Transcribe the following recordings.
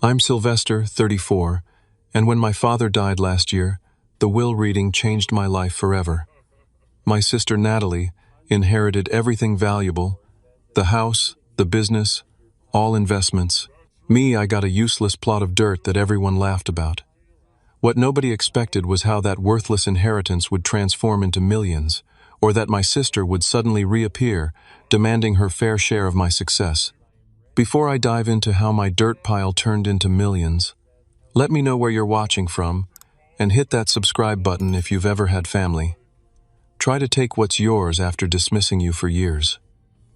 I'm Sylvester, 34, and when my father died last year, the will reading changed my life forever. My sister Natalie inherited everything valuable, the house, the business, all investments. Me, I got a useless plot of dirt that everyone laughed about. What nobody expected was how that worthless inheritance would transform into millions, or that my sister would suddenly reappear, demanding her fair share of my success. Before I dive into how my dirt pile turned into millions, let me know where you're watching from, and hit that subscribe button if you've ever had family. Try to take what's yours after dismissing you for years.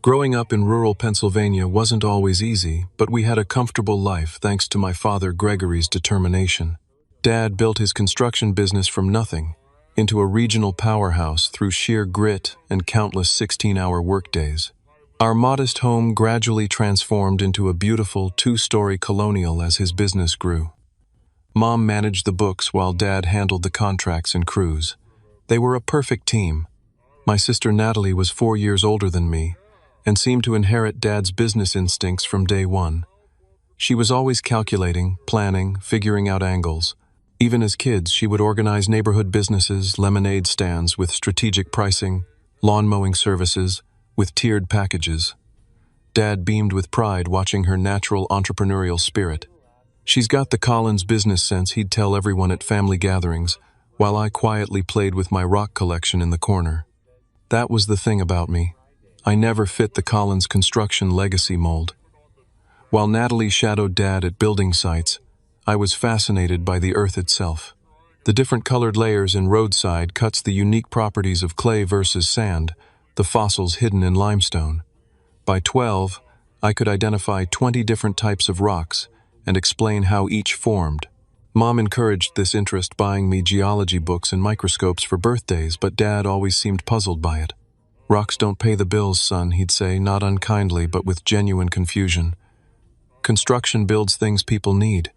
Growing up in rural Pennsylvania wasn't always easy, but we had a comfortable life thanks to my father Gregory's determination. Dad built his construction business from nothing into a regional powerhouse through sheer grit and countless 16-hour workdays. Our modest home gradually transformed into a beautiful two-story colonial as his business grew. Mom managed the books while Dad handled the contracts and crews. They were a perfect team. My sister Natalie was 4 years older than me and seemed to inherit Dad's business instincts from day one. She was always calculating, planning, figuring out angles. Even as kids, she would organize neighborhood businesses, lemonade stands with strategic pricing, lawn mowing services with tiered packages. Dad beamed with pride watching her natural entrepreneurial spirit. She's got the Collins business sense he'd tell everyone at family gatherings, while I quietly played with my rock collection in the corner. That was the thing about me. I never fit the Collins construction legacy mold. While Natalie shadowed Dad at building sites, I was fascinated by the earth itself. The different colored layers in roadside cuts, the unique properties of clay versus sand, the fossils hidden in limestone. By 12, I could identify 20 different types of rocks and explain how each formed. Mom encouraged this interest, buying me geology books and microscopes for birthdays, but Dad always seemed puzzled by it. "Rocks don't pay the bills, son," he'd say, not unkindly but with genuine confusion. "Construction builds things people need.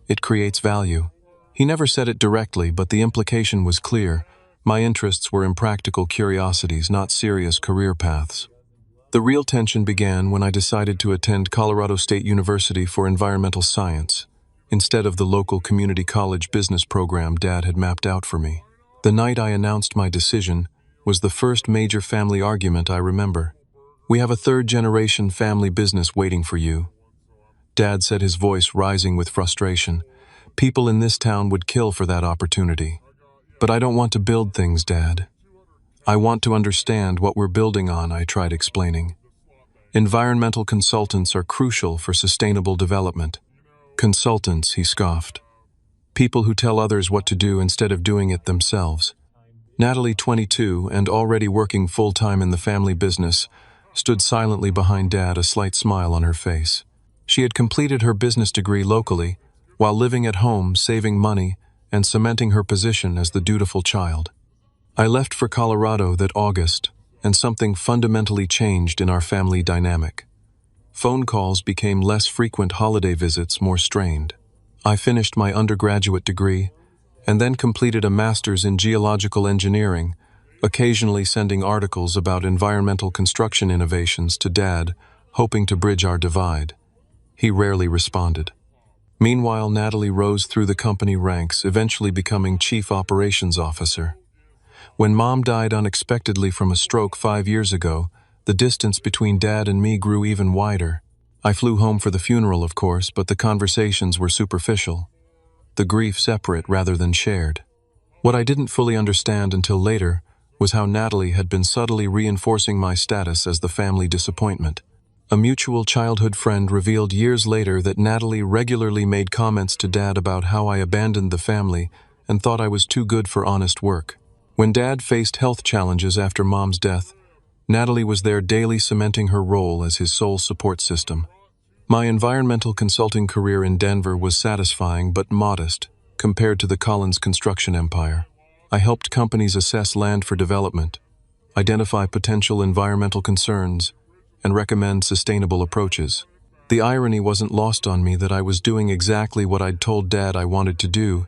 It creates value." He never said it directly, but the implication was clear. My interests were impractical curiosities, not serious career paths. The real tension began when I decided to attend Colorado State University for environmental science, instead of the local community college business program Dad had mapped out for me. The night I announced my decision was the first major family argument I remember. "We have a third-generation family business waiting for you," Dad said, his voice rising with frustration. "People in this town would kill for that opportunity. But I don't want to build things, Dad. I want to understand what we're building on," I tried explaining. "Environmental consultants are crucial for sustainable development." "Consultants," he scoffed. "People who tell others what to do instead of doing it themselves." Natalie, 22 and already working full-time in the family business, stood silently behind Dad, a slight smile on her face. She had completed her business degree locally, while living at home, saving money, and cementing her position as the dutiful child. I left for Colorado that August, and something fundamentally changed in our family dynamic. Phone calls became less frequent, holiday visits more strained. I finished my undergraduate degree, and then completed a master's in geological engineering, occasionally sending articles about environmental construction innovations to Dad, hoping to bridge our divide. He rarely responded. Meanwhile, Natalie rose through the company ranks, eventually becoming Chief Operations Officer. When Mom died unexpectedly from a stroke 5 years ago, the distance between Dad and me grew even wider. I flew home for the funeral, of course, but the conversations were superficial. The grief separate rather than shared. What I didn't fully understand until later was how Natalie had been subtly reinforcing my status as the family disappointment. A mutual childhood friend revealed years later that Natalie regularly made comments to Dad about how I abandoned the family and thought I was too good for honest work. When Dad faced health challenges after Mom's death, Natalie was there daily, cementing her role as his sole support system. My environmental consulting career in Denver was satisfying but modest compared to the Collins construction empire. I helped companies assess land for development, identify potential environmental concerns, and recommend sustainable approaches. The irony wasn't lost on me that I was doing exactly what I'd told Dad I wanted to do,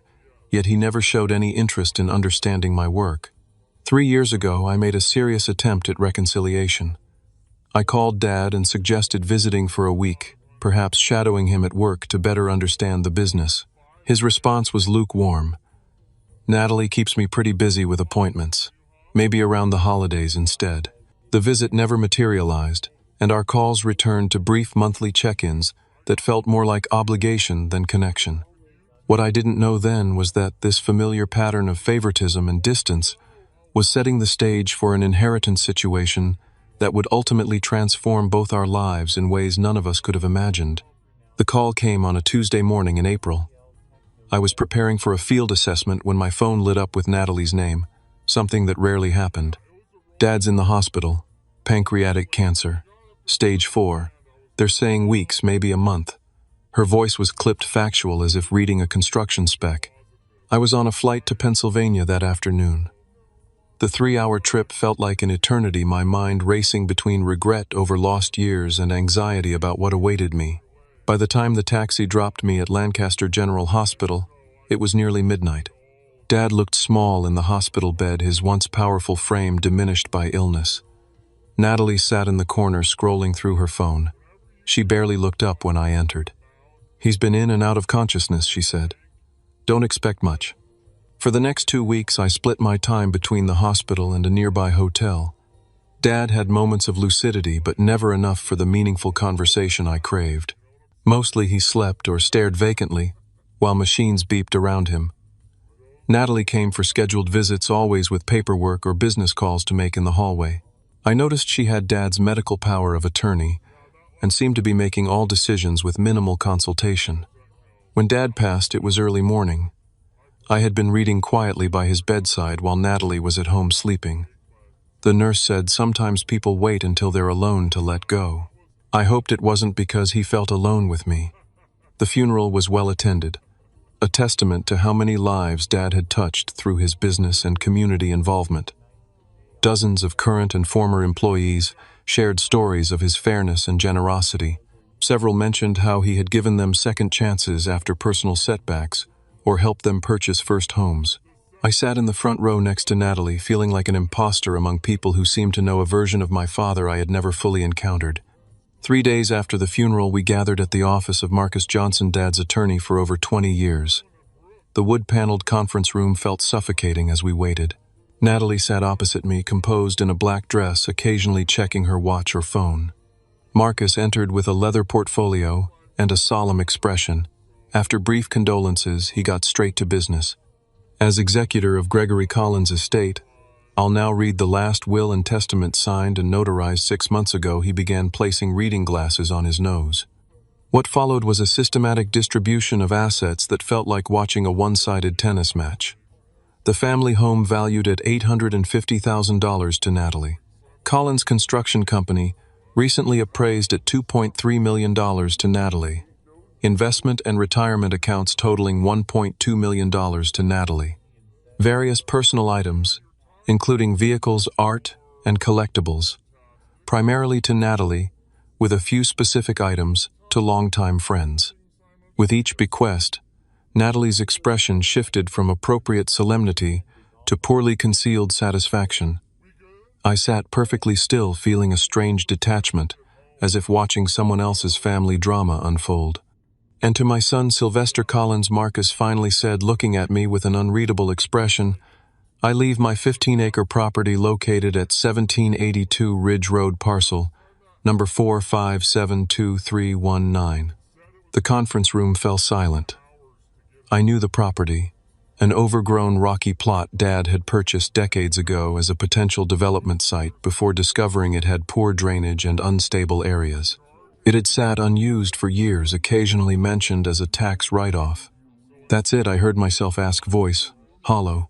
yet he never showed any interest in understanding my work. 3 years ago, I made a serious attempt at reconciliation. I called Dad and suggested visiting for a week. perhaps shadowing him at work to better understand the business. His response was lukewarm. Natalie keeps me pretty busy with appointments. Maybe around the holidays instead. The visit never materialized, and our calls returned to brief monthly check-ins that felt more like obligation than connection. What I didn't know then was that this familiar pattern of favoritism and distance was setting the stage for an inheritance situation that would ultimately transform both our lives in ways none of us could have imagined. The call came on a Tuesday morning in April. I was preparing for a field assessment when my phone lit up with Natalie's name, something that rarely happened. Dad's in the hospital, pancreatic cancer, stage 4. They're saying weeks, maybe a month. Her voice was clipped factual as if reading a construction spec. I was on a flight to Pennsylvania that afternoon. The 3-hour trip felt like an eternity, my mind racing between regret over lost years and anxiety about what awaited me. By the time the taxi dropped me at Lancaster General Hospital, it was nearly midnight. Dad looked small in the hospital bed, his once powerful frame diminished by illness. Natalie sat in the corner scrolling through her phone. She barely looked up when I entered. "He's been in and out of consciousness," she said. "Don't expect much." For the next 2 weeks, I split my time between the hospital and a nearby hotel. Dad had moments of lucidity, but never enough for the meaningful conversation I craved. Mostly he slept or stared vacantly, while machines beeped around him. Natalie came for scheduled visits, always with paperwork or business calls to make in the hallway. I noticed she had Dad's medical power of attorney and seemed to be making all decisions with minimal consultation. When Dad passed, it was early morning. I had been reading quietly by his bedside while Natalie was at home sleeping. The nurse said sometimes people wait until they're alone to let go. I hoped it wasn't because he felt alone with me. The funeral was well attended, a testament to how many lives Dad had touched through his business and community involvement. Dozens of current and former employees shared stories of his fairness and generosity. Several mentioned how he had given them second chances after personal setbacks, or helped them purchase first homes. I sat in the front row next to Natalie, feeling like an imposter among people who seemed to know a version of my father I had never fully encountered. 3 days after the funeral, we gathered at the office of Marcus Johnson, Dad's attorney for over 20 years. The wood-paneled conference room felt suffocating as we waited. Natalie sat opposite me, composed in a black dress, occasionally checking her watch or phone. Marcus entered with a leather portfolio and a solemn expression. After brief condolences, he got straight to business. As executor of Gregory Collins' estate, I'll now read the last will and testament signed and notarized 6 months ago. He began placing reading glasses on his nose. What followed was a systematic distribution of assets that felt like watching a one-sided tennis match. The family home valued at $850,000 to Natalie. Collins Construction Company, recently appraised at $2.3 million to Natalie. Investment and retirement accounts totaling $1.2 million to Natalie. Various personal items, including vehicles, art, and collectibles, primarily to Natalie, with a few specific items to longtime friends. With each bequest, Natalie's expression shifted from appropriate solemnity to poorly concealed satisfaction. I sat perfectly still, feeling a strange detachment, as if watching someone else's family drama unfold. And to my son Sylvester Collins, Marcus finally said, looking at me with an unreadable expression, "I leave my 15-acre property located at 1782 Ridge Road parcel, number 4572319. The conference room fell silent. I knew the property, an overgrown rocky plot Dad had purchased decades ago as a potential development site before discovering it had poor drainage and unstable areas. It had sat unused for years, occasionally mentioned as a tax write-off. "That's it," I heard myself ask, voice hollow.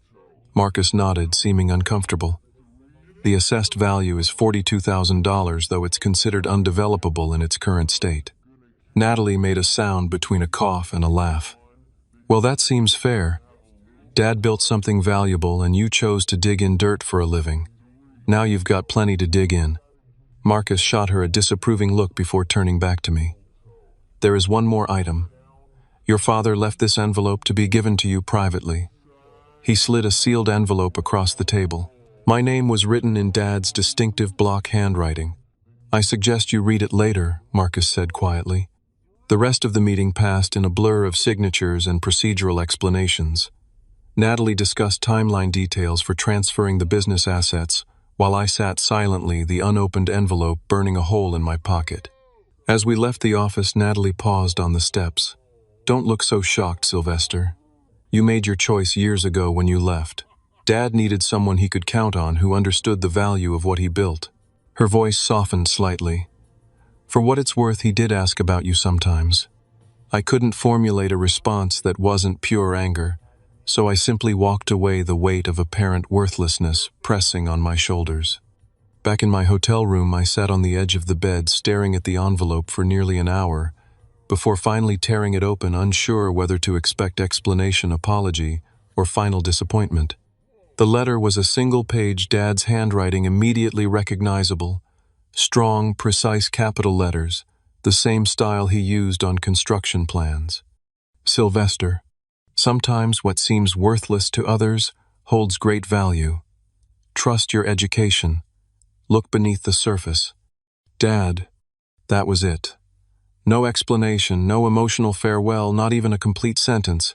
Marcus nodded, seeming uncomfortable. "The assessed value is $42,000, though it's considered undevelopable in its current state." Natalie made a sound between a cough and a laugh. "Well, that seems fair. Dad built something valuable and you chose to dig in dirt for a living. Now you've got plenty to dig in." Marcus shot her a disapproving look before turning back to me. "There is one more item. Your father left this envelope to be given to you privately." He slid a sealed envelope across the table. My name was written in Dad's distinctive block handwriting. "I suggest you read it later," Marcus said quietly. The rest of the meeting passed in a blur of signatures and procedural explanations. Natalie discussed timeline details for transferring the business assets, while I sat silently, the unopened envelope burning a hole in my pocket. As we left the office, Natalie paused on the steps. "Don't look so shocked, Sylvester. You made your choice years ago when you left. Dad needed someone he could count on who understood the value of what he built." Her voice softened slightly. "For what it's worth, he did ask about you sometimes." I couldn't formulate a response that wasn't pure anger, so I simply walked away, the weight of apparent worthlessness pressing on my shoulders. Back in my hotel room, I sat on the edge of the bed, staring at the envelope for nearly an hour, before finally tearing it open, unsure whether to expect explanation, apology, or final disappointment. The letter was a single-page, Dad's handwriting immediately recognizable. Strong, precise capital letters, the same style he used on construction plans. "Sylvester, sometimes what seems worthless to others holds great value. Trust your education. Look beneath the surface." Dad. That was it. No explanation, no emotional farewell, not even a complete sentence,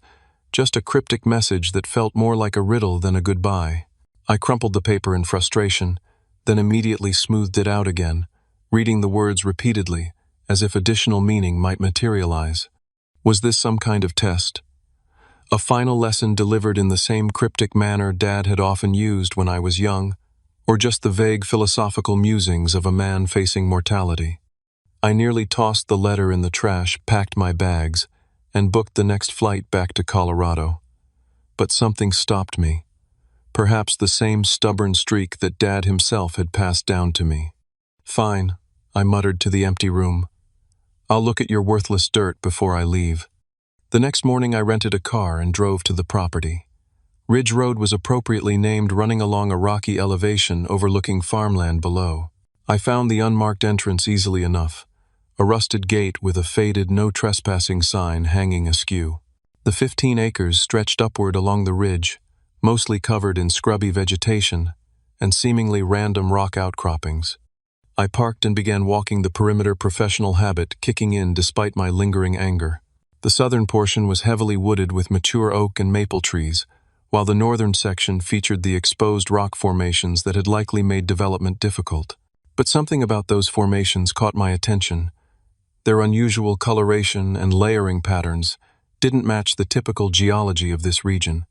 just a cryptic message that felt more like a riddle than a goodbye. I crumpled the paper in frustration, then immediately smoothed it out again, reading the words repeatedly, as if additional meaning might materialize. Was this some kind of test? A final lesson delivered in the same cryptic manner Dad had often used when I was young, or just the vague philosophical musings of a man facing mortality? I nearly tossed the letter in the trash, packed my bags, and booked the next flight back to Colorado. But something stopped me. Perhaps the same stubborn streak that Dad himself had passed down to me. "Fine," I muttered to the empty room. "I'll look at your worthless dirt before I leave." The next morning I rented a car and drove to the property. Ridge Road was appropriately named, running along a rocky elevation overlooking farmland below. I found the unmarked entrance easily enough, a rusted gate with a faded "no trespassing" sign hanging askew. The 15 acres stretched upward along the ridge, mostly covered in scrubby vegetation and seemingly random rock outcroppings. I parked and began walking the perimeter, professional habit kicking in despite my lingering anger. The southern portion was heavily wooded with mature oak and maple trees, while the northern section featured the exposed rock formations that had likely made development difficult. But something about those formations caught my attention. Their unusual coloration and layering patterns didn't match the typical geology of this region.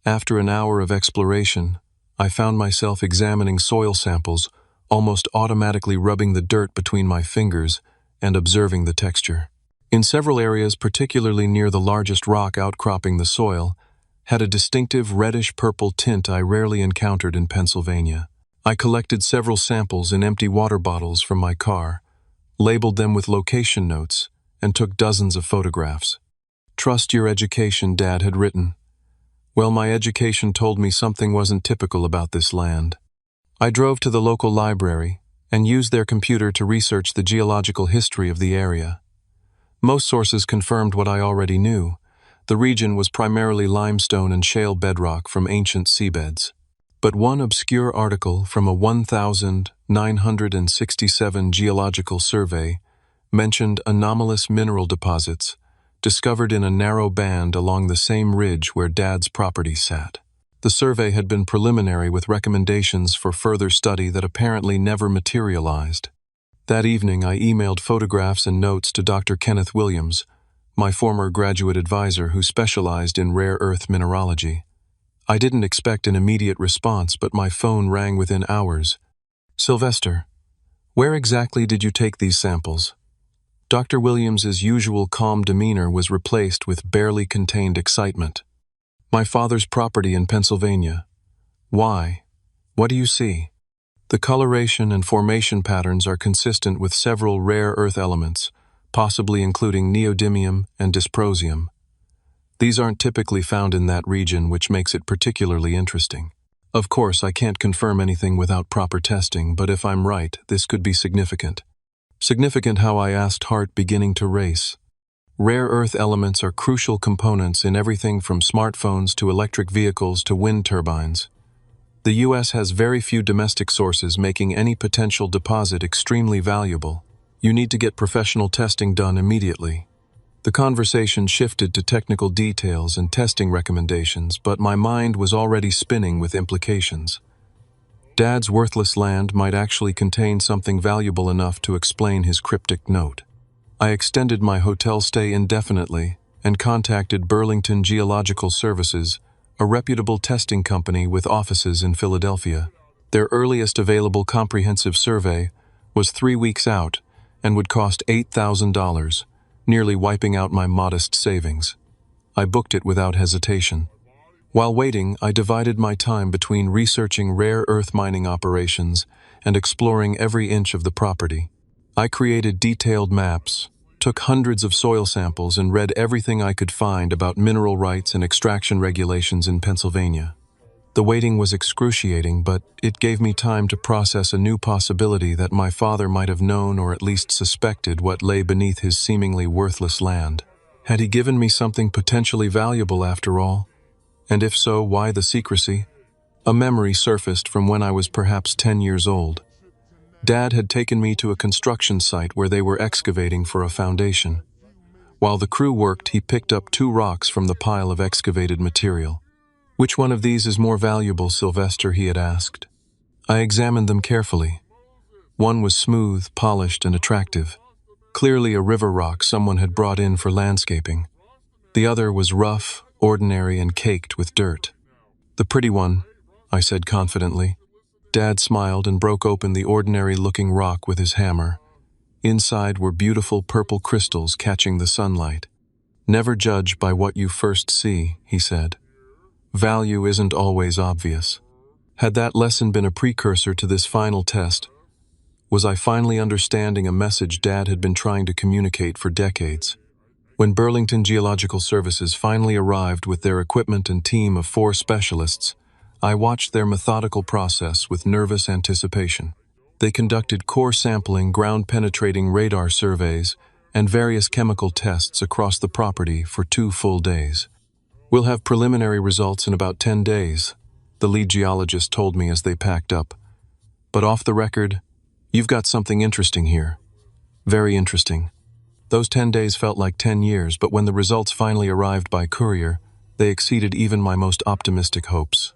After an hour of exploration, I found myself examining soil samples, almost automatically rubbing the dirt between my fingers and observing the texture. In several areas, particularly near the largest rock outcropping the soil, had a distinctive reddish-purple tint I rarely encountered in Pennsylvania. I collected several samples in empty water bottles from my car, labeled them with location notes, and took dozens of photographs. "Trust your education," Dad had written. Well, my education told me something wasn't typical about this land. I drove to the local library and used their computer to research the geological history of the area. Most sources confirmed what I already knew. The region was primarily limestone and shale bedrock from ancient seabeds. But one obscure article from a 1967 geological survey mentioned anomalous mineral deposits discovered in a narrow band along the same ridge where Dad's property sat. The survey had been preliminary, with recommendations for further study that apparently never materialized. That evening, I emailed photographs and notes to Dr. Kenneth Williams, my former graduate advisor who specialized in rare earth mineralogy. I didn't expect an immediate response, but my phone rang within hours. "Sylvester, where exactly did you take these samples?" Dr. Williams's usual calm demeanor was replaced with barely contained excitement. "My father's property in Pennsylvania." "Why? What do you see?" "The coloration and formation patterns are consistent with several rare earth elements, possibly including neodymium and dysprosium. These aren't typically found in that region, which makes it particularly interesting. Of course, I can't confirm anything without proper testing, but if I'm right, this could be significant." Significant how? I asked, heart beginning to race. Rare earth elements are crucial components in everything from smartphones to electric vehicles to wind turbines. The U.S. has very few domestic sources, making any potential deposit extremely valuable. You need to get professional testing done immediately. The conversation shifted to technical details and testing recommendations, but my mind was already spinning with implications. Dad's worthless land might actually contain something valuable enough to explain his cryptic note. I extended my hotel stay indefinitely and contacted Burlington Geological Services, a reputable testing company with offices in Philadelphia. Their earliest available comprehensive survey was 3 weeks out and would cost $8,000, nearly wiping out my modest savings. I booked it without hesitation. While waiting, I divided my time between researching rare earth mining operations and exploring every inch of the property. I created detailed maps, took hundreds of soil samples, and read everything I could find about mineral rights and extraction regulations in Pennsylvania. The waiting was excruciating, but it gave me time to process a new possibility that my father might have known or at least suspected what lay beneath his seemingly worthless land. Had he given me something potentially valuable after all? And if so, why the secrecy? A memory surfaced from when I was perhaps 10 years old. Dad had taken me to a construction site where they were excavating for a foundation. While the crew worked, he picked up 2 rocks from the pile of excavated material. "Which one of these is more valuable, Sylvester?" he had asked. I examined them carefully. One was smooth, polished, and attractive, clearly a river rock someone had brought in for landscaping. The other was rough, ordinary, and caked with dirt. "The pretty one," I said confidently. Dad smiled and broke open the ordinary-looking rock with his hammer. Inside were beautiful purple crystals catching the sunlight. "Never judge by what you first see," he said. "Value isn't always obvious." Had that lesson been a precursor to this final test? Was I finally understanding a message Dad had been trying to communicate for decades? When Burlington Geological Services finally arrived with their equipment and team of 4 specialists, I watched their methodical process with nervous anticipation. They conducted core sampling, ground-penetrating radar surveys, and various chemical tests across the property for 2 full days. "We'll have preliminary results in about 10 days, the lead geologist told me as they packed up. "But off the record, you've got something interesting here. Very interesting." Those 10 days felt like 10 years, but when the results finally arrived by courier, they exceeded even my most optimistic hopes.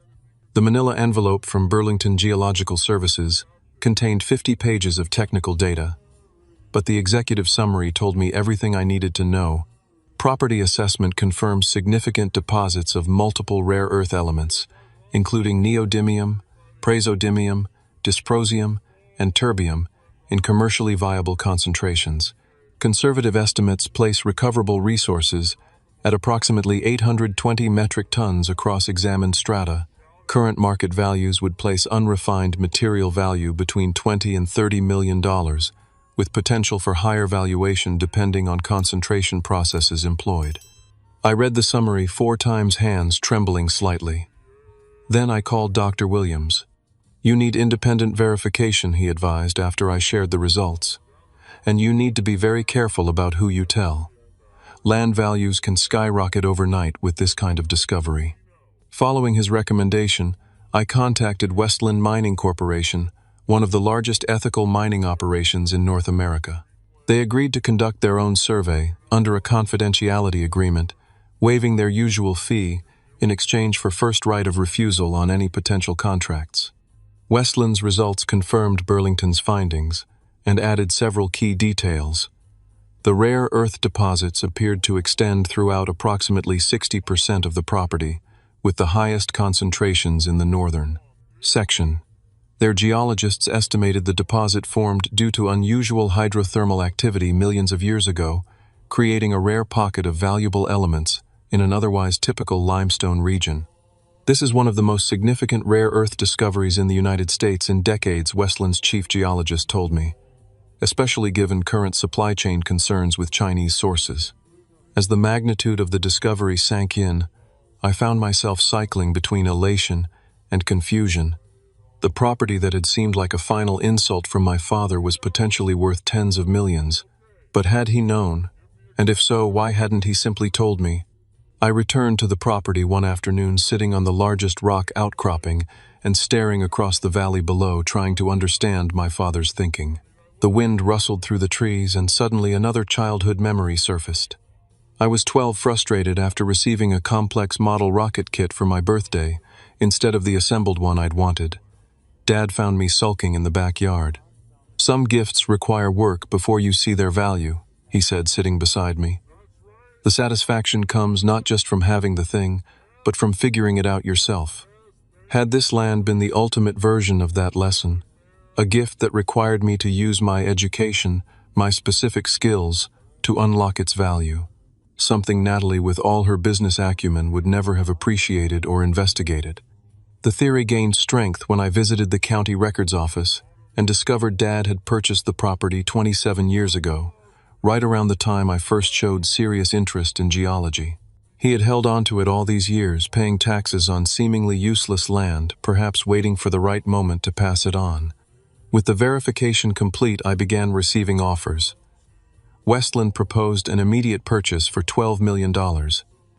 The manila envelope from Burlington Geological Services contained 50 pages of technical data, but the executive summary told me everything I needed to know. Property assessment confirmed significant deposits of multiple rare earth elements, including neodymium, praseodymium, dysprosium, and terbium, in commercially viable concentrations. Conservative estimates place recoverable resources at approximately 820 metric tons across examined strata. Current market values would place unrefined material value between $20 and $30 million, with potential for higher valuation depending on concentration processes employed. I read the summary 4 times, hands trembling slightly. Then I called Dr. Williams. "You need independent verification," he advised after I shared the results. "And you need to be very careful about who you tell. Land values can skyrocket overnight with this kind of discovery." Following his recommendation, I contacted Westland Mining Corporation, one of the largest ethical mining operations in North America. They agreed to conduct their own survey under a confidentiality agreement, waiving their usual fee in exchange for first right of refusal on any potential contracts. Westland's results confirmed Burlington's findings and added several key details. The rare earth deposits appeared to extend throughout approximately 60% of the property, with the highest concentrations in the northern section. Their geologists estimated the deposit formed due to unusual hydrothermal activity millions of years ago, creating a rare pocket of valuable elements in an otherwise typical limestone region. "This is one of the most significant rare earth discoveries in the United States in decades," Westland's chief geologist told me, especially given current supply chain concerns with Chinese sources. As the magnitude of the discovery sank in, I found myself cycling between elation and confusion. The property that had seemed like a final insult from my father was potentially worth tens of millions. But had he known? And if so, why hadn't he simply told me? I returned to the property one afternoon, sitting on the largest rock outcropping and staring across the valley below, trying to understand my father's thinking. The wind rustled through the trees, and suddenly another childhood memory surfaced. I was 12, frustrated after receiving a complex model rocket kit for my birthday instead of the assembled one I'd wanted. Dad found me sulking in the backyard. "Some gifts require work before you see their value," he said, sitting beside me. "The satisfaction comes not just from having the thing, but from figuring it out yourself." Had this land been the ultimate version of that lesson, a gift that required me to use my education, my specific skills, to unlock its value? Something Natalie, with all her business acumen, would never have appreciated or investigated. The theory gained strength when I visited the county records office and discovered Dad had purchased the property 27 years ago, right around the time I first showed serious interest in geology. He had held on to it all these years, paying taxes on seemingly useless land, perhaps waiting for the right moment to pass it on. With the verification complete, I began receiving offers. Westland proposed an immediate purchase for $12 million.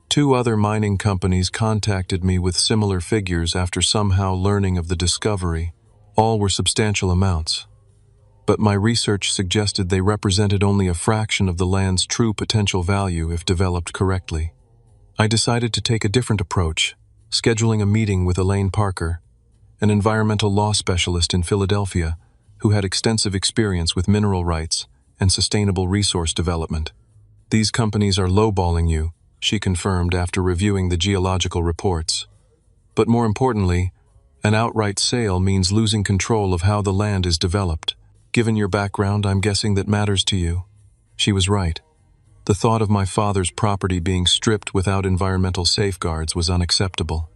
Two other mining companies contacted me with similar figures after somehow learning of the discovery. All were substantial amounts. But my research suggested they represented only a fraction of the land's true potential value if developed correctly. I decided to take a different approach, scheduling a meeting with Elaine Parker, an environmental law specialist in Philadelphia who had extensive experience with mineral rights and sustainable resource development. "These companies are lowballing you," she confirmed after reviewing the geological reports. "But more importantly, an outright sale means losing control of how the land is developed. Given your background, I'm guessing that matters to you." She was right. The thought of my father's property being stripped without environmental safeguards was unacceptable.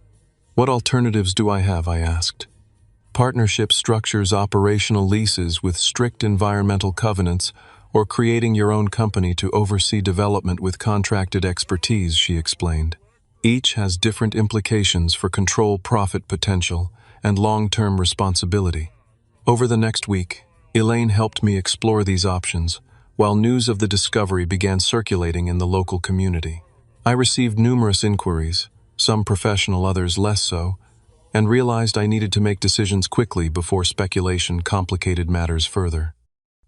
"What alternatives do I have?" I asked. "Partnership structures, operational leases with strict environmental covenants, or creating your own company to oversee development with contracted expertise," she explained. "Each has different implications for control, profit potential, and long-term responsibility." Over the next week, Elaine helped me explore these options, while news of the discovery began circulating in the local community. I received numerous inquiries, some professional, others less so, and realized I needed to make decisions quickly before speculation complicated matters further.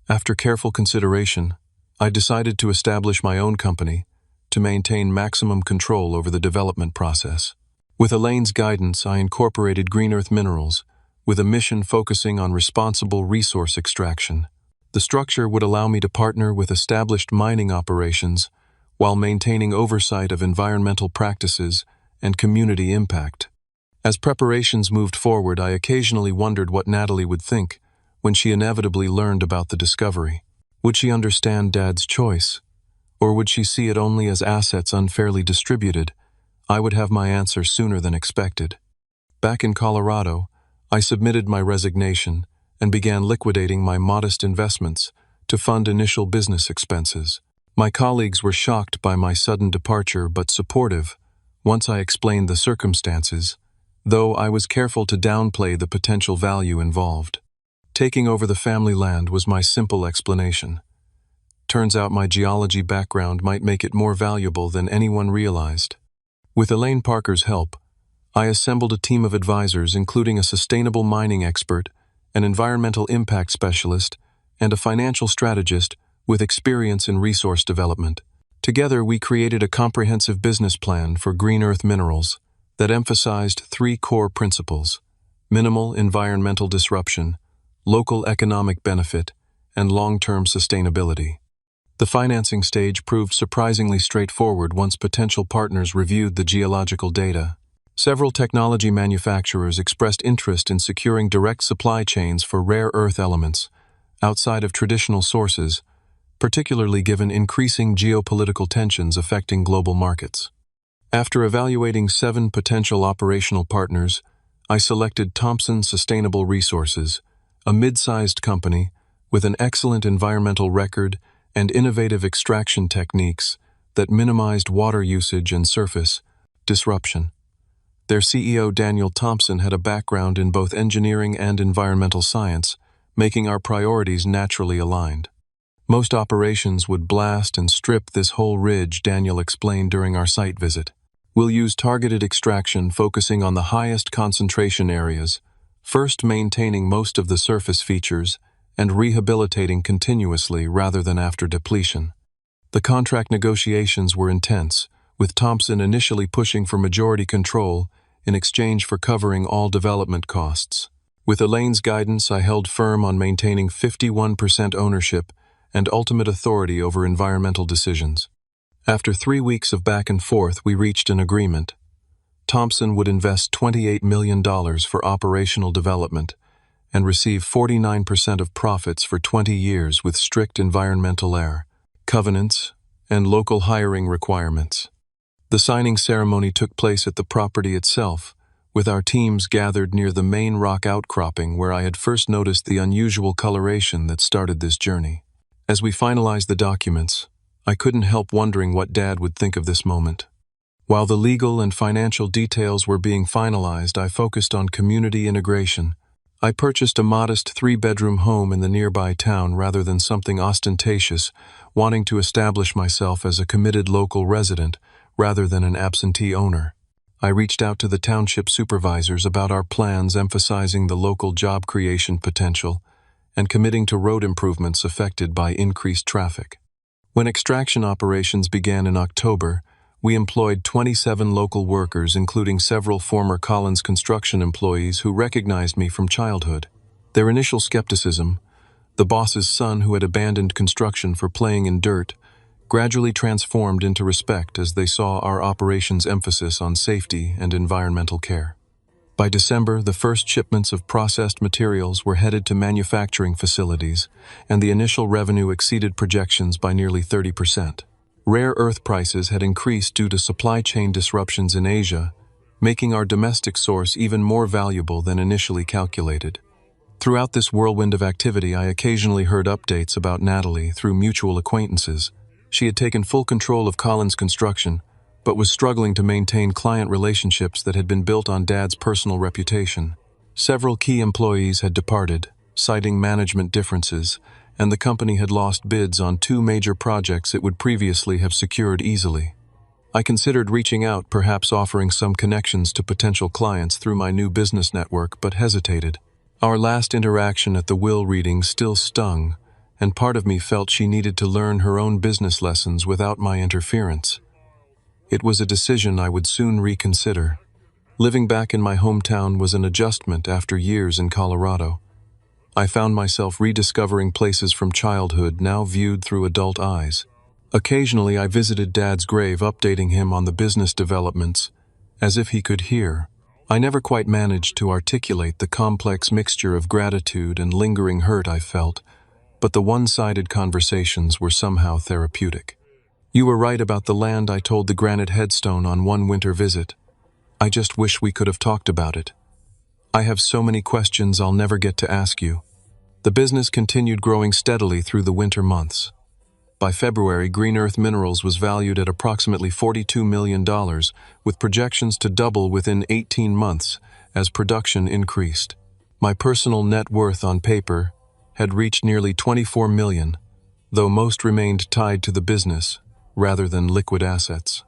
After careful consideration, I decided to establish my own company to maintain maximum control over the development process. With Elaine's guidance, I incorporated Green Earth Minerals, with a mission focusing on responsible resource extraction. The structure would allow me to partner with established mining operations while maintaining oversight of environmental practices and community impact. As preparations moved forward, I occasionally wondered what Natalie would think when she inevitably learned about the discovery. Would she understand Dad's choice? Or would she see it only as assets unfairly distributed? I would have my answer sooner than expected. Back in Colorado, I submitted my resignation and began liquidating my modest investments to fund initial business expenses. My colleagues were shocked by my sudden departure but supportive once I explained the circumstances, though I was careful to downplay the potential value involved. Taking over the family land was my simple explanation. Turns out my geology background might make it more valuable than anyone realized. With Elaine Parker's help, I assembled a team of advisors including a sustainable mining expert, an environmental impact specialist, and a financial strategist with experience in resource development. Together, we created a comprehensive business plan for Green Earth Minerals that emphasized three core principles: minimal environmental disruption, local economic benefit, and long-term sustainability. The financing stage proved surprisingly straightforward once potential partners reviewed the geological data. Several technology manufacturers expressed interest in securing direct supply chains for rare earth elements outside of traditional sources, particularly given increasing geopolitical tensions affecting global markets. After evaluating 7 potential operational partners, I selected Thompson Sustainable Resources, a mid-sized company with an excellent environmental record and innovative extraction techniques that minimized water usage and surface disruption. Their CEO, Daniel Thompson, had a background in both engineering and environmental science, making our priorities naturally aligned. "Most operations would blast and strip this whole ridge," Daniel explained during our site visit. "We'll use targeted extraction focusing on the highest concentration areas, first maintaining most of the surface features and rehabilitating continuously rather than after depletion." The contract negotiations were intense, with Thompson initially pushing for majority control in exchange for covering all development costs. With Elaine's guidance, I held firm on maintaining 51% ownership and ultimate authority over environmental decisions. After 3 weeks of back and forth, we reached an agreement. Thompson would invest $28 million for operational development and receive 49% of profits for 20 years with strict environmental covenants and local hiring requirements. The signing ceremony took place at the property itself, with our teams gathered near the main rock outcropping where I had first noticed the unusual coloration that started this journey. As we finalized the documents, I couldn't help wondering what Dad would think of this moment. While the legal and financial details were being finalized, I focused on community integration. I purchased a modest 3-bedroom home in the nearby town rather than something ostentatious, wanting to establish myself as a committed local resident rather than an absentee owner. I reached out to the township supervisors about our plans, emphasizing the local job creation potential and committing to road improvements affected by increased traffic. When extraction operations began in October, we employed 27 local workers, including several former Collins Construction employees who recognized me from childhood. Their initial skepticism, the boss's son who had abandoned construction for playing in dirt, gradually transformed into respect as they saw our operations' emphasis on safety and environmental care. By December, the first shipments of processed materials were headed to manufacturing facilities, and the initial revenue exceeded projections by nearly 30%. Rare earth prices had increased due to supply chain disruptions in Asia, making our domestic source even more valuable than initially calculated. Throughout this whirlwind of activity, I occasionally heard updates about Natalie through mutual acquaintances. She had taken full control of Collins Construction, but was struggling to maintain client relationships that had been built on Dad's personal reputation. Several key employees had departed, citing management differences, and the company had lost bids on 2 major projects it would previously have secured easily. I considered reaching out, perhaps offering some connections to potential clients through my new business network, but hesitated. Our last interaction at the will reading still stung, and part of me felt she needed to learn her own business lessons without my interference. It was a decision I would soon reconsider. Living back in my hometown was an adjustment after years in Colorado. I found myself rediscovering places from childhood now viewed through adult eyes. Occasionally, I visited Dad's grave, updating him on the business developments, as if he could hear. I never quite managed to articulate the complex mixture of gratitude and lingering hurt I felt, but the one-sided conversations were somehow therapeutic. "You were right about the land," I told the granite headstone on one winter visit. "I just wish we could have talked about it. I have so many questions I'll never get to ask you." The business continued growing steadily through the winter months. By February, Green Earth Minerals was valued at approximately $42 million, with projections to double within 18 months as production increased. My personal net worth on paper had reached nearly $24 million, though most remained tied to the business rather than liquid assets.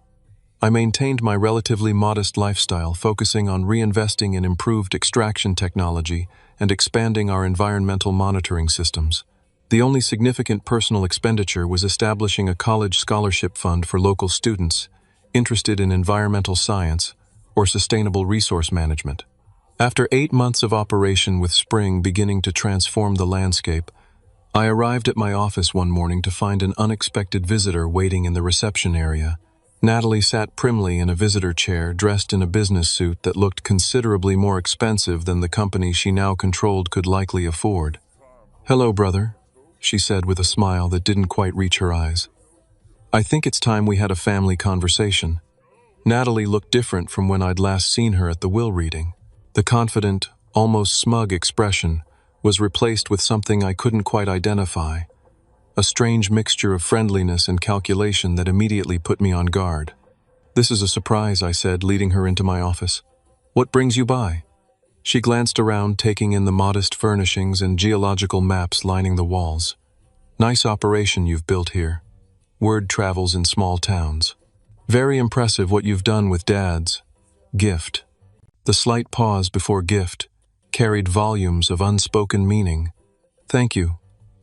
I maintained my relatively modest lifestyle, focusing on reinvesting in improved extraction technology and expanding our environmental monitoring systems. The only significant personal expenditure was establishing a college scholarship fund for local students interested in environmental science or sustainable resource management. After 8 months of operation, with spring beginning to transform the landscape, I arrived at my office one morning to find an unexpected visitor waiting in the reception area. Natalie sat primly in a visitor chair, dressed in a business suit that looked considerably more expensive than the company she now controlled could likely afford. "Hello, brother," she said with a smile that didn't quite reach her eyes. "I think it's time we had a family conversation." Natalie looked different from when I'd last seen her at the will reading. The confident, almost smug expression was replaced with something I couldn't quite identify, a strange mixture of friendliness and calculation that immediately put me on guard. "This is a surprise," I said, leading her into my office. "What brings you by?" She glanced around, taking in the modest furnishings and geological maps lining the walls. "Nice operation you've built here. Word travels in small towns. Very impressive what you've done with Dad's gift." The slight pause before gift carried volumes of unspoken meaning. "Thank you,"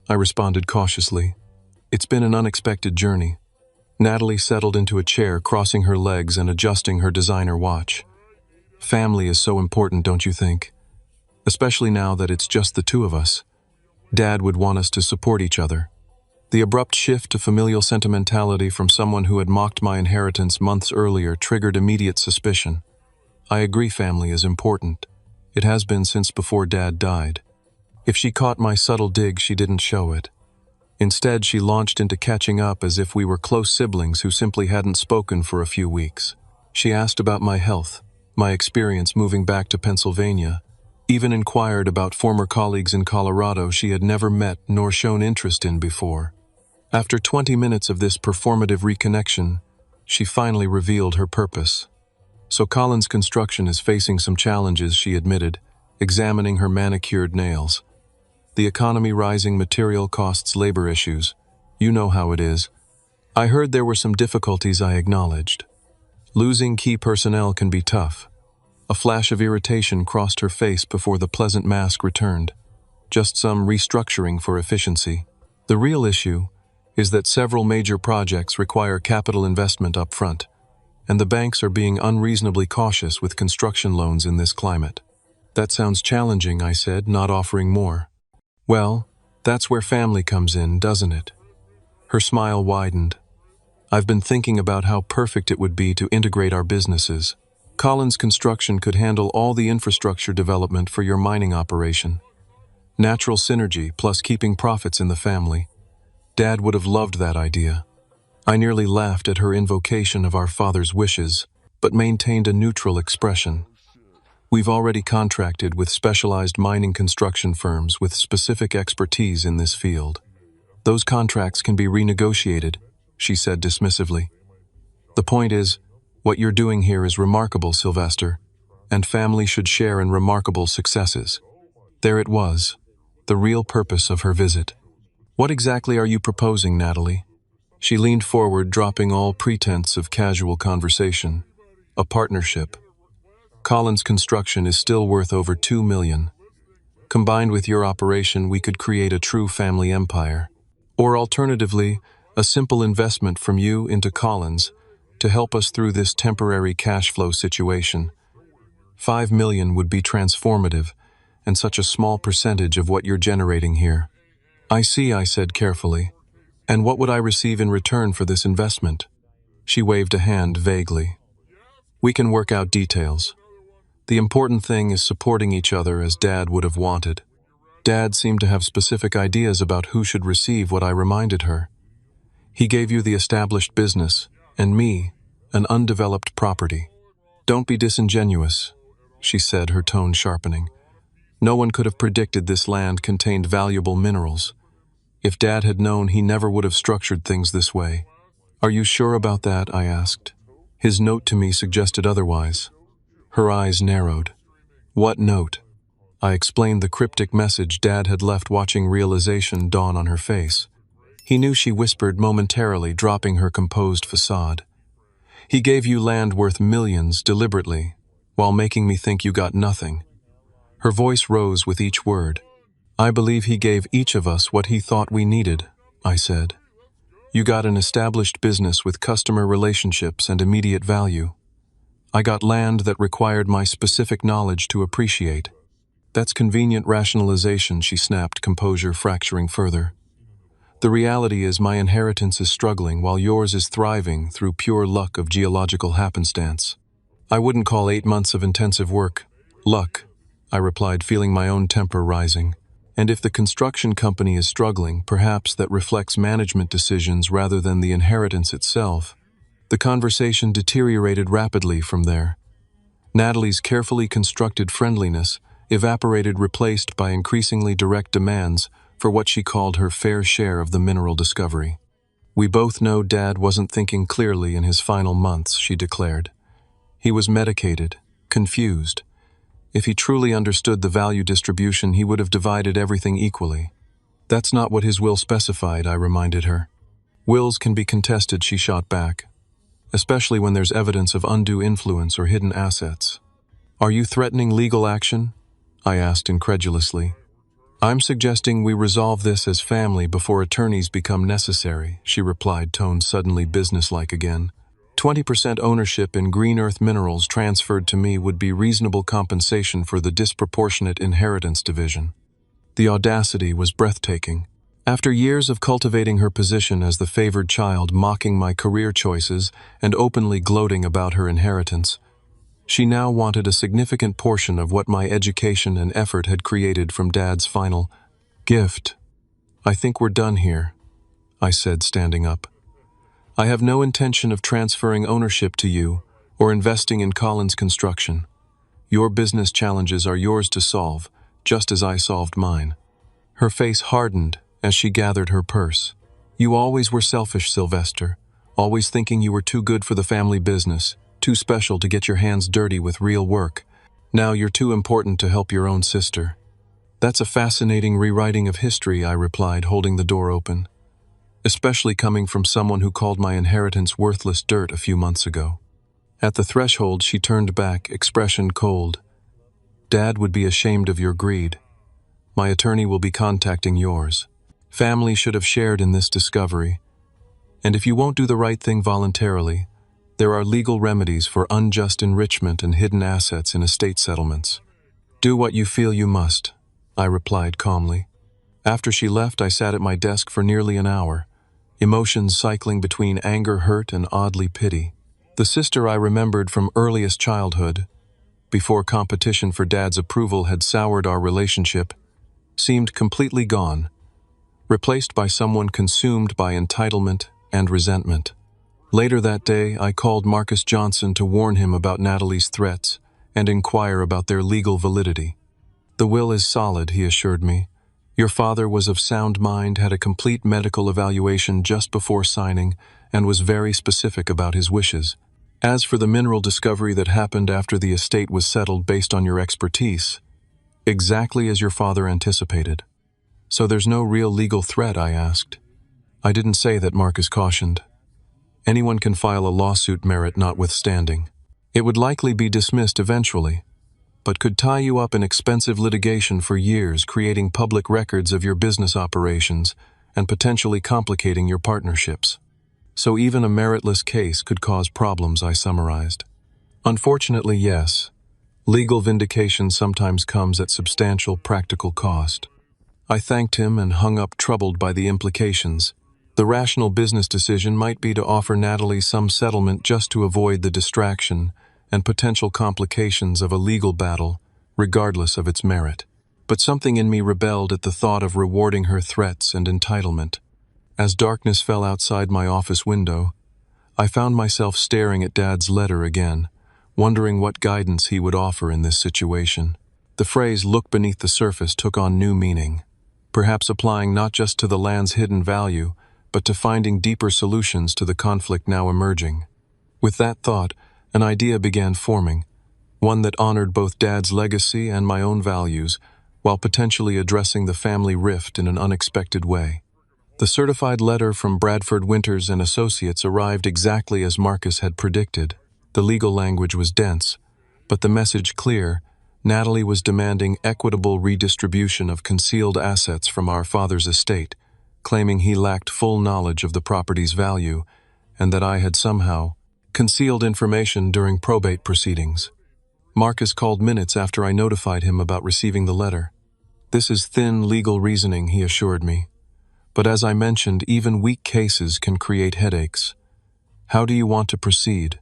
I responded cautiously. "It's been an unexpected journey." Natalie settled into a chair, crossing her legs and adjusting her designer watch. Family is so important, don't you think? Especially now that it's just the two of us. Dad would want us to support each other. The abrupt shift to familial sentimentality from someone who had mocked my inheritance months earlier triggered immediate suspicion. I agree, family is important. It has been since before Dad died. If she caught my subtle dig, she didn't show it. Instead, she launched into catching up as if we were close siblings who simply hadn't spoken for a few weeks. She asked about my health, my experience moving back to Pennsylvania, even inquired about former colleagues in Colorado she had never met nor shown interest in before. After 20 minutes of this performative reconnection, she finally revealed her purpose. So Collins Construction is facing some challenges, she admitted, examining her manicured nails. The economy, rising material costs, labor issues. You know how it is. I heard there were some difficulties, I acknowledged. Losing key personnel can be tough. A flash of irritation crossed her face before the pleasant mask returned. Just some restructuring for efficiency. The real issue is that several major projects require capital investment up front, and the banks are being unreasonably cautious with construction loans in this climate. That sounds challenging, I said, not offering more. Well, that's where family comes in, doesn't it? Her smile widened. I've been thinking about how perfect it would be to integrate our businesses. Collins Construction could handle all the infrastructure development for your mining operation. Natural synergy plus keeping profits in the family. Dad would have loved that idea. I nearly laughed at her invocation of our father's wishes, but maintained a neutral expression. We've already contracted with specialized mining construction firms with specific expertise in this field. Those contracts can be renegotiated, she said dismissively. The point is, what you're doing here is remarkable, Sylvester, and family should share in remarkable successes. There it was, the real purpose of her visit. What exactly are you proposing, Natalie? She leaned forward, dropping all pretense of casual conversation. A partnership. Collins Construction is still worth over $2 million. Combined with your operation, we could create a true family empire. Or alternatively, a simple investment from you into Collins to help us through this temporary cash flow situation. $5 million would be transformative, and such a small percentage of what you're generating here. I see, I said carefully. And what would I receive in return for this investment? She waved a hand vaguely. We can work out details. The important thing is supporting each other as Dad would have wanted. Dad seemed to have specific ideas about who should receive what, I reminded her. He gave you the established business, and me, an undeveloped property. Don't be disingenuous, she said, her tone sharpening. No one could have predicted this land contained valuable minerals. If Dad had known, he never would have structured things this way. Are you sure about that? I asked. His note to me suggested otherwise. Her eyes narrowed. What note? I explained the cryptic message Dad had left, watching realization dawn on her face. He knew, she whispered momentarily, dropping her composed facade. He gave you land worth millions deliberately, while making me think you got nothing. Her voice rose with each word. I believe he gave each of us what he thought we needed, I said. You got an established business with customer relationships and immediate value. I got land that required my specific knowledge to appreciate. That's convenient rationalization, she snapped, composure fracturing further. The reality is my inheritance is struggling while yours is thriving through pure luck of geological happenstance. I wouldn't call 8 months of intensive work luck, I replied, feeling my own temper rising. And if the construction company is struggling, perhaps that reflects management decisions rather than the inheritance itself. The conversation deteriorated rapidly from there. Natalie's carefully constructed friendliness evaporated, replaced by increasingly direct demands for what she called her fair share of the mineral discovery. We both know Dad wasn't thinking clearly in his final months, she declared. He was medicated, confused. If he truly understood the value distribution, he would have divided everything equally. That's not what his will specified, I reminded her. Wills can be contested, she shot back, especially when there's evidence of undue influence or hidden assets. Are you threatening legal action? I asked incredulously. "I'm suggesting we resolve this as family before attorneys become necessary," she replied, tone suddenly businesslike again. 20% ownership in green earth minerals transferred to me would be reasonable compensation for the disproportionate inheritance division. The audacity was breathtaking. After years of cultivating her position as the favored child, mocking my career choices, and openly gloating about her inheritance, she now wanted a significant portion of what my education and effort had created from Dad's final gift. "I think we're done here," I said, standing up. "I have no intention of transferring ownership to you or investing in Collins Construction. Your business challenges are yours to solve, just as I solved mine." Her face hardened as she gathered her purse. "You always were selfish, Sylvester, always thinking you were too good for the family business, too special to get your hands dirty with real work. Now you're too important to help your own sister." "That's a fascinating rewriting of history," I replied, holding the door open, "especially coming from someone who called my inheritance worthless dirt a few months ago." At the threshold, she turned back, expression cold. "Dad would be ashamed of your greed. My attorney will be contacting yours. Family should have shared in this discovery. And if you won't do the right thing voluntarily, there are legal remedies for unjust enrichment and hidden assets in estate settlements. Do what you feel you must," I replied calmly. After she left, I sat at my desk for nearly an hour, emotions cycling between anger, hurt, and oddly pity. The sister I remembered from earliest childhood, before competition for Dad's approval had soured our relationship, seemed completely gone, replaced by someone consumed by entitlement and resentment. Later that day, I called Marcus Johnson to warn him about Natalie's threats and inquire about their legal validity. "The will is solid," he assured me. "Your father was of sound mind, had a complete medical evaluation just before signing, and was very specific about his wishes. As for the mineral discovery that happened after the estate was settled based on your expertise, exactly as your father anticipated." "So there's no real legal threat?" I asked. "I didn't say that," Marcus cautioned. "Anyone can file a lawsuit, merit notwithstanding. It would likely be dismissed eventually, but could tie you up in expensive litigation for years, creating public records of your business operations and potentially complicating your partnerships. So even a meritless case could cause problems," I summarized. "Unfortunately, yes. Legal vindication sometimes comes at substantial practical cost." I thanked him and hung up, troubled by the implications. The rational business decision might be to offer Natalie some settlement just to avoid the distraction and potential complications of a legal battle, regardless of its merit. But something in me rebelled at the thought of rewarding her threats and entitlement. As darkness fell outside my office window, I found myself staring at Dad's letter again, wondering what guidance he would offer in this situation. The phrase "look beneath the surface" took on new meaning, perhaps applying not just to the land's hidden value, but to finding deeper solutions to the conflict now emerging. With that thought, an idea began forming, one that honored both Dad's legacy and my own values, while potentially addressing the family rift in an unexpected way. The certified letter from Bradford Winters and Associates arrived exactly as Marcus had predicted. The legal language was dense, but the message clear. Natalie was demanding equitable redistribution of concealed assets from our father's estate, claiming he lacked full knowledge of the property's value and that I had somehow concealed information during probate proceedings. Marcus called minutes after I notified him about receiving the letter. "This is thin legal reasoning," he assured me. "But as I mentioned, even weak cases can create headaches. How do you want to proceed?"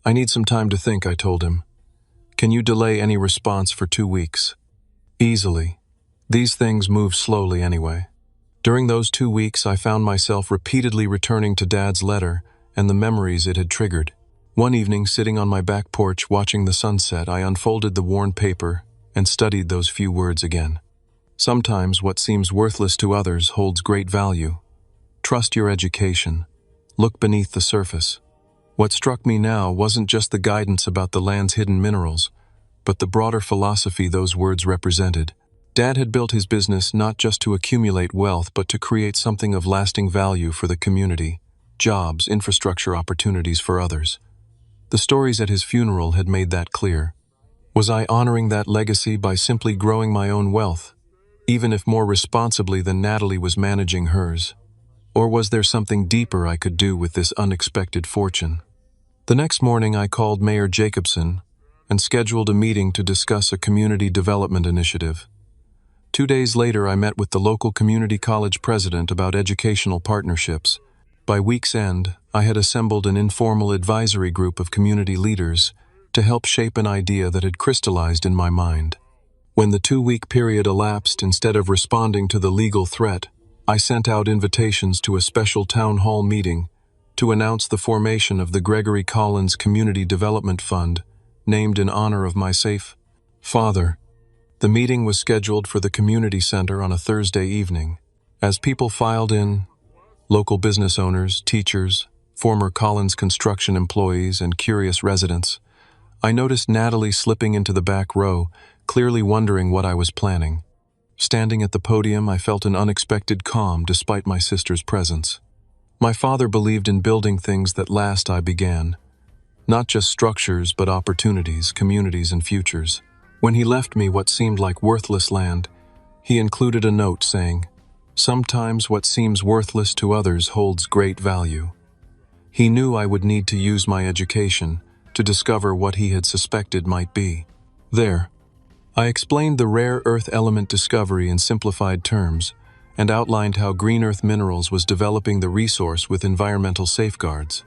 "I need some time to think," I told him. "Can you delay any response for 2 weeks?" "Easily. These things move slowly anyway." During those 2 weeks, I found myself repeatedly returning to Dad's letter and the memories it had triggered. One evening, sitting on my back porch watching the sunset, I unfolded the worn paper and studied those few words again. Sometimes what seems worthless to others holds great value. Trust your education. Look beneath the surface. What struck me now wasn't just the guidance about the land's hidden minerals, but the broader philosophy those words represented. Dad had built his business not just to accumulate wealth, but to create something of lasting value for the community, jobs, infrastructure opportunities for others. The stories at his funeral had made that clear. Was I honoring that legacy by simply growing my own wealth? even if more responsibly than Natalie was managing hers. Or was there something deeper I could do with this unexpected fortune? The next morning, I called Mayor Jacobson and scheduled a meeting to discuss a community development initiative. 2 days later, I met with the local community college president about educational partnerships. By week's end, I had assembled an informal advisory group of community leaders to help shape an idea that had crystallized in my mind. When the 2-week period elapsed, instead of responding to the legal threat, I sent out invitations to a special town hall meeting to announce the formation of the Gregory Collins Community Development Fund, named in honor of my safe father. The meeting was scheduled for the community center on a Thursday evening. As people filed in, local business owners, teachers, former Collins construction employees, and curious residents, I noticed Natalie slipping into the back row, clearly wondering what I was planning. Standing at the podium, I felt an unexpected calm despite my sister's presence. My father believed in building things that last. I began. Not just structures, but opportunities, communities, and futures. When he left me what seemed like worthless land, he included a note saying, "Sometimes what seems worthless to others holds great value." He knew I would need to use my education to discover what he had suspected might be there. I explained the rare earth element discovery in simplified terms and outlined how Green Earth Minerals was developing the resource with environmental safeguards.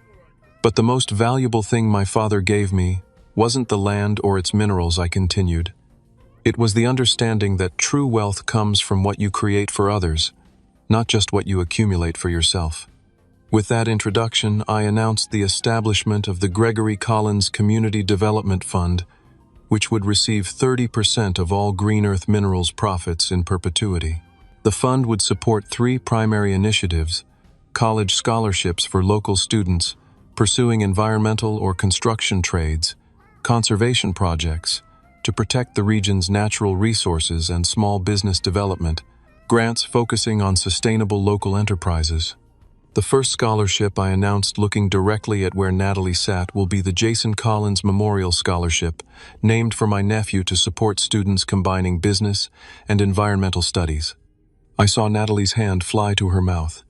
But the most valuable thing my father gave me wasn't the land or its minerals, I continued. It was the understanding that true wealth comes from what you create for others, not just what you accumulate for yourself. With that introduction, I announced the establishment of the Gregory Collins Community Development Fund, which would receive 30% of all Green Earth Minerals profits in perpetuity. The fund would support 3 primary initiatives: college scholarships for local students pursuing environmental or construction trades, conservation projects to protect the region's natural resources, and small business development, grants focusing on sustainable local enterprises. The first scholarship I announced, looking directly at where Natalie sat, will be the Jason Collins Memorial Scholarship, named for my nephew to support students combining business and environmental studies. I saw Natalie's hand fly to her mouth.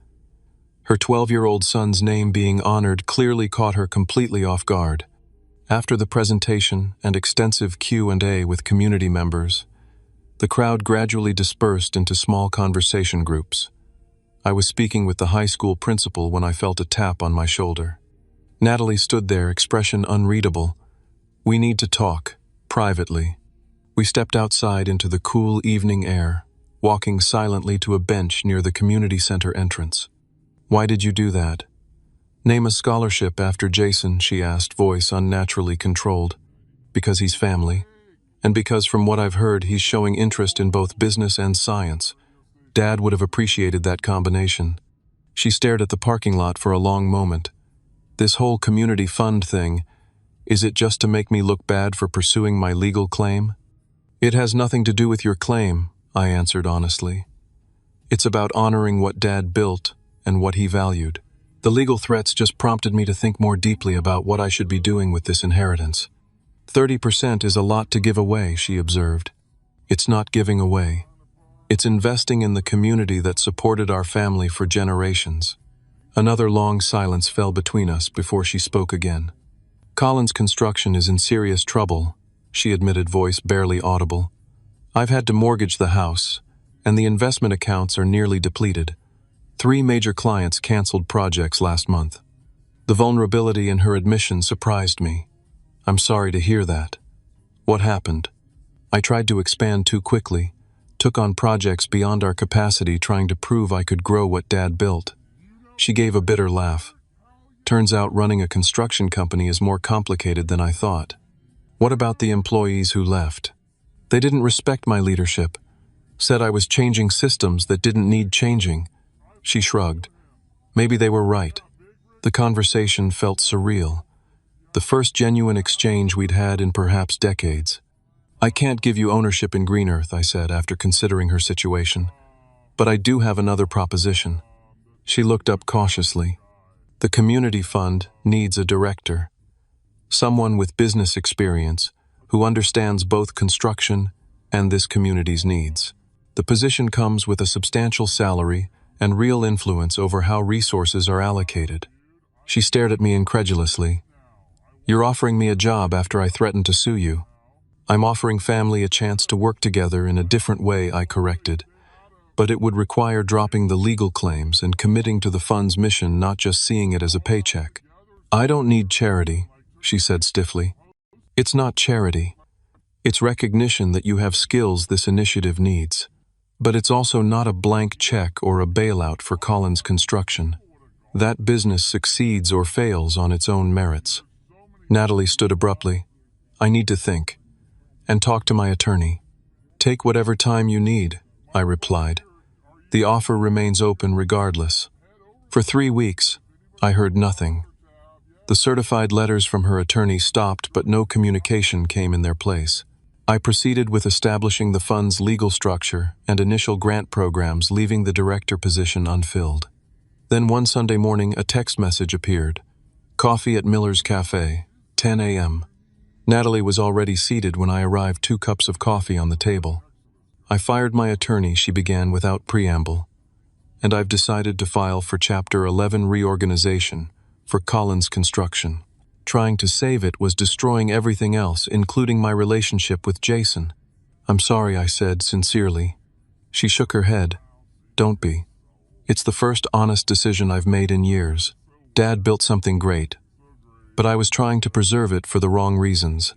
Her 12-year-old son's name being honored clearly caught her completely off guard. After the presentation and extensive Q&A with community members, the crowd gradually dispersed into small conversation groups. I was speaking with the high school principal when I felt a tap on my shoulder. Natalie stood there, expression unreadable. "We need to talk, privately." We stepped outside into the cool evening air, walking silently to a bench near the community center entrance. "Why did you do that?" "Name a scholarship after Jason," she asked, voice unnaturally controlled. "Because he's family, and because from what I've heard he's showing interest in both business and science. Dad would have appreciated that combination." She stared at the parking lot for a long moment. "This whole community fund thing, is it just to make me look bad for pursuing my legal claim?" "It has nothing to do with your claim," I answered honestly. "It's about honoring what Dad built and what he valued. The legal threats just prompted me to think more deeply about what I should be doing with this inheritance." 30% is a lot to give away," she observed. "It's not giving away. It's investing in the community that supported our family for generations." Another long silence fell between us before she spoke again. "Collins Construction is in serious trouble," she admitted, voice barely audible. "I've had to mortgage the house, and the investment accounts are nearly depleted. 3 major clients canceled projects last month." The vulnerability in her admission surprised me. "I'm sorry to hear that. What happened?" "I tried to expand too quickly, took on projects beyond our capacity, trying to prove I could grow what Dad built." She gave a bitter laugh. "Turns out running a construction company is more complicated than I thought." "What about the employees who left?" "They didn't respect my leadership, said I was changing systems that didn't need changing." She shrugged. "Maybe they were right." The conversation felt surreal. The first genuine exchange we'd had in perhaps decades. "I can't give you ownership in Green Earth," I said after considering her situation. "But I do have another proposition." She looked up cautiously. "The community fund needs a director. Someone with business experience who understands both construction and this community's needs." The position comes with a substantial salary and real influence over how resources are allocated. She stared at me incredulously. You're offering me a job after I threatened to sue you. I'm offering family a chance to work together in a different way, I corrected. But it would require dropping the legal claims and committing to the fund's mission, not just seeing it as a paycheck. I don't need charity, she said stiffly. It's not charity. It's recognition that you have skills this initiative needs. But it's also not a blank check or a bailout for Collins Construction. That business succeeds or fails on its own merits. Natalie stood abruptly. I need to think. And talk to my attorney. Take whatever time you need, I replied. The offer remains open regardless. For 3 weeks, I heard nothing. The certified letters from her attorney stopped, but no communication came in their place. I proceeded with establishing the fund's legal structure and initial grant programs, leaving the director position unfilled. Then one Sunday morning, a text message appeared. Coffee at Miller's Cafe, 10 a.m. Natalie was already seated when I arrived, 2 cups of coffee on the table. I fired my attorney, she began without preamble, and I've decided to file for Chapter 11 reorganization for Collins Construction. Trying to save it was destroying everything else, including my relationship with Jason. I'm sorry, I said sincerely. She shook her head. Don't be. It's the first honest decision I've made in years. Dad built something great, but I was trying to preserve it for the wrong reasons.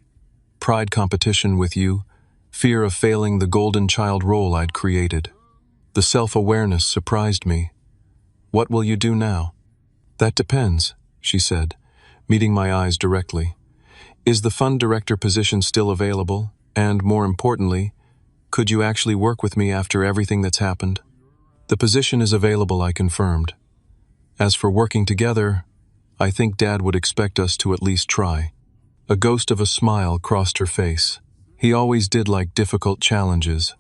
Pride competition with you, fear of failing the golden child role I'd created. The self-awareness surprised me. What will you do now? That depends, she said, meeting my eyes directly. Is the fund director position still available? And more importantly, could you actually work with me after everything that's happened? The position is available, I confirmed. As for working together, I think Dad would expect us to at least try. A ghost of a smile crossed her face. He always did like difficult challenges.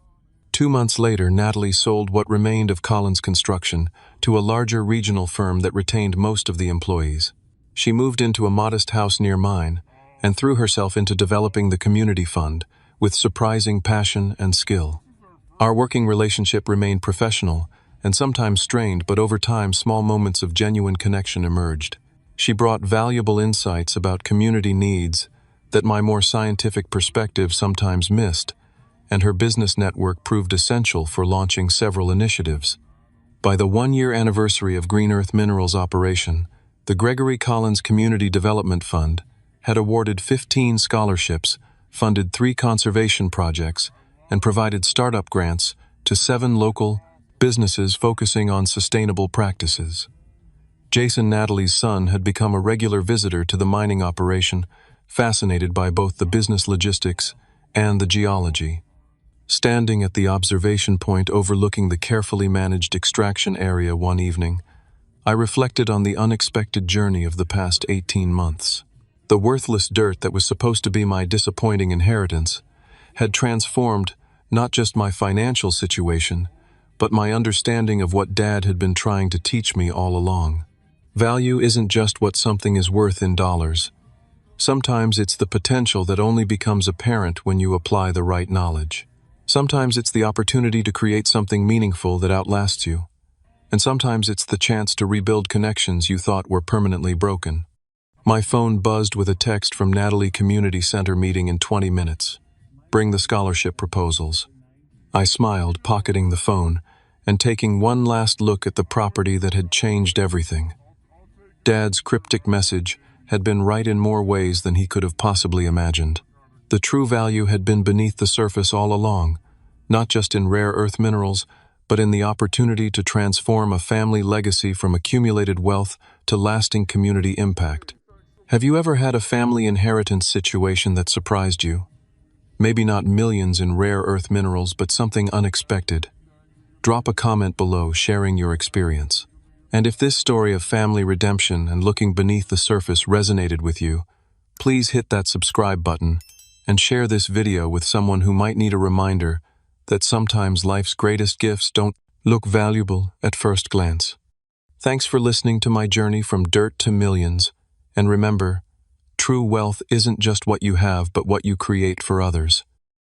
2 months later, Natalie sold what remained of Collins Construction to a larger regional firm that retained most of the employees. She moved into a modest house near mine and threw herself into developing the community fund with surprising passion and skill. Our working relationship remained professional and sometimes strained, but over time small moments of genuine connection emerged. She brought valuable insights about community needs that my more scientific perspective sometimes missed, and her business network proved essential for launching several initiatives. By the 1-year anniversary of Green Earth Minerals' operation, the Gregory Collins Community Development Fund had awarded 15 scholarships, funded 3 conservation projects, and provided startup grants to 7 local businesses focusing on sustainable practices. Jason, Natalie's son, had become a regular visitor to the mining operation, fascinated by both the business logistics and the geology. Standing at the observation point overlooking the carefully managed extraction area one evening, I reflected on the unexpected journey of the past 18 months. The worthless dirt that was supposed to be my disappointing inheritance had transformed not just my financial situation, but my understanding of what Dad had been trying to teach me all along. Value isn't just what something is worth in dollars. Sometimes it's the potential that only becomes apparent when you apply the right knowledge. Sometimes it's the opportunity to create something meaningful that outlasts you. And sometimes it's the chance to rebuild connections you thought were permanently broken. My phone buzzed with a text from Natalie Community Center meeting in 20 minutes. Bring the scholarship proposals. I smiled, pocketing the phone, and taking one last look at the property that had changed everything. Dad's cryptic message had been right in more ways than he could have possibly imagined. The true value had been beneath the surface all along, not just in rare earth minerals, but in the opportunity to transform a family legacy from accumulated wealth to lasting community impact. Have you ever had a family inheritance situation that surprised you? Maybe not millions in rare earth minerals, but something unexpected. Drop a comment below sharing your experience. And if this story of family redemption and looking beneath the surface resonated with you, please hit that subscribe button and share this video with someone who might need a reminder that sometimes life's greatest gifts don't look valuable at first glance. Thanks for listening to my journey from dirt to millions, and remember, true wealth isn't just what you have, but what you create for others.